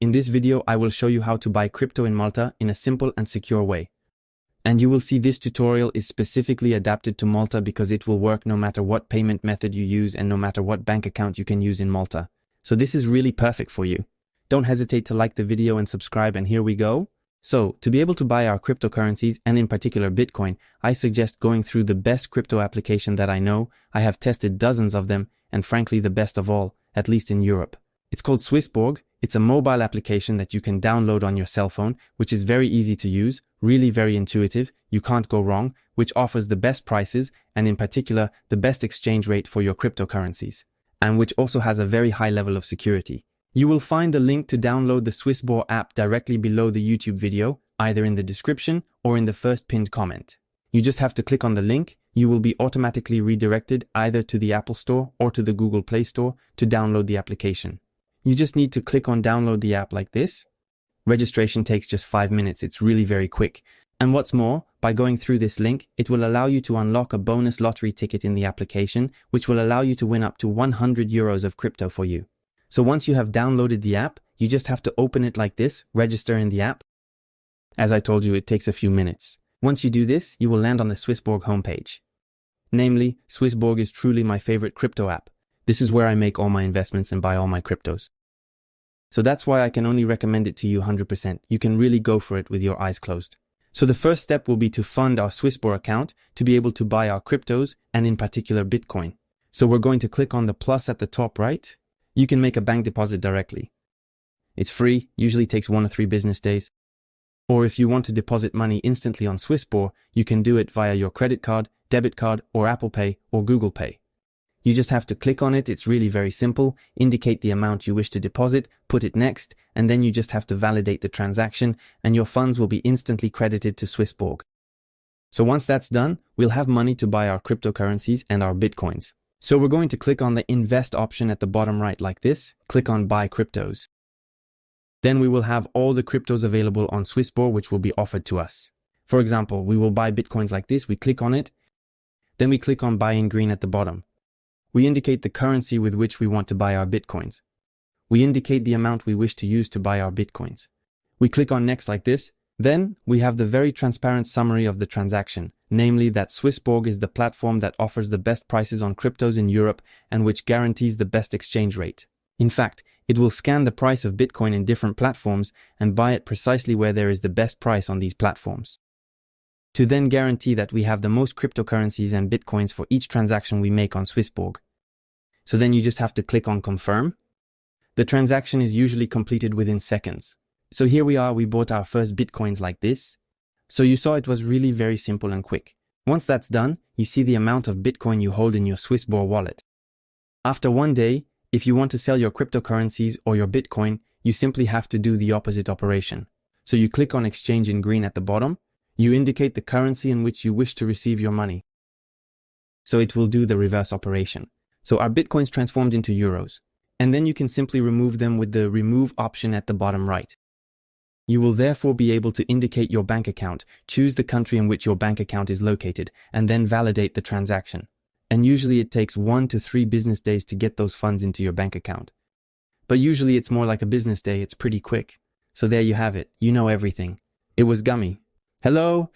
In this video, I will show you how to buy crypto in Malta in a simple and secure way. And you will see this tutorial is specifically adapted to Malta because it will work no matter what payment method you use and no matter what bank account you can use in Malta. So this is really perfect for you. Don't hesitate to like the video and subscribe, and here we go. So, to be able to buy our cryptocurrencies, and in particular Bitcoin, I suggest going through the best crypto application that I know. I have tested dozens of them, and frankly the best of all, at least in Europe. It's called Swissborg. It's a mobile application that you can download on your cell phone, which is very easy to use, really very intuitive, you can't go wrong, which offers the best prices, and in particular, the best exchange rate for your cryptocurrencies, and which also has a very high level of security. You will find the link to download the Swissborg app directly below the YouTube video, either in the description or in the first pinned comment. You just have to click on the link. You will be automatically redirected either to the Apple Store or to the Google Play Store to download the application. You just need to click on download the app like this. Registration takes just 5 minutes. It's really very quick. And what's more, by going through this link, it will allow you to unlock a bonus lottery ticket in the application, which will allow you to win up to 100 euros of crypto for you. So once you have downloaded the app, you just have to open it like this, register in the app. As I told you, it takes a few minutes. Once you do this, you will land on the Swissborg homepage. Namely, Swissborg is truly my favorite crypto app. This is where I make all my investments and buy all my cryptos. So that's why I can only recommend it to you 100%. You can really go for it with your eyes closed. So the first step will be to fund our Swissborg account to be able to buy our cryptos, and in particular Bitcoin. So we're going to click on the plus at the top right. You can make a bank deposit directly. It's free, usually takes 1 or 3 business days. Or if you want to deposit money instantly on Swissborg, you can do it via your credit card, debit card, or Apple Pay, or Google Pay. You just have to click on it. It's really very simple. Indicate the amount you wish to deposit, put it next, and then you just have to validate the transaction, and your funds will be instantly credited to Swissborg. So once that's done, we'll have money to buy our cryptocurrencies and our Bitcoins. So we're going to click on the invest option at the bottom right like this, click on buy cryptos. Then we will have all the cryptos available on Swissborg which will be offered to us. For example, we will buy Bitcoins like this, we click on it, then we click on buy in green at the bottom. We indicate the currency with which we want to buy our Bitcoins. We indicate the amount we wish to use to buy our Bitcoins. We click on next like this. Then we have the very transparent summary of the transaction, namely that Swissborg is the platform that offers the best prices on cryptos in Europe and which guarantees the best exchange rate. In fact, it will scan the price of Bitcoin in different platforms and buy it precisely where there is the best price on these platforms, to then guarantee that we have the most cryptocurrencies and Bitcoins for each transaction we make on Swissborg. So then you just have to click on confirm. The transaction is usually completed within seconds. So here we are, we bought our first Bitcoins like this. So you saw it was really very simple and quick. Once that's done, you see the amount of Bitcoin you hold in your Swissborg wallet. After 1 day, if you want to sell your cryptocurrencies or your Bitcoin, you simply have to do the opposite operation. So you click on exchange in green at the bottom. You indicate the currency in which you wish to receive your money. So it will do the reverse operation. So our Bitcoins transformed into euros. And then you can simply remove them with the remove option at the bottom right. You will therefore be able to indicate your bank account, choose the country in which your bank account is located, and then validate the transaction. And usually it takes 1 to 3 business days to get those funds into your bank account. But usually it's more like a business day, it's pretty quick. So there you have it, you know everything. It was gummy. Hello?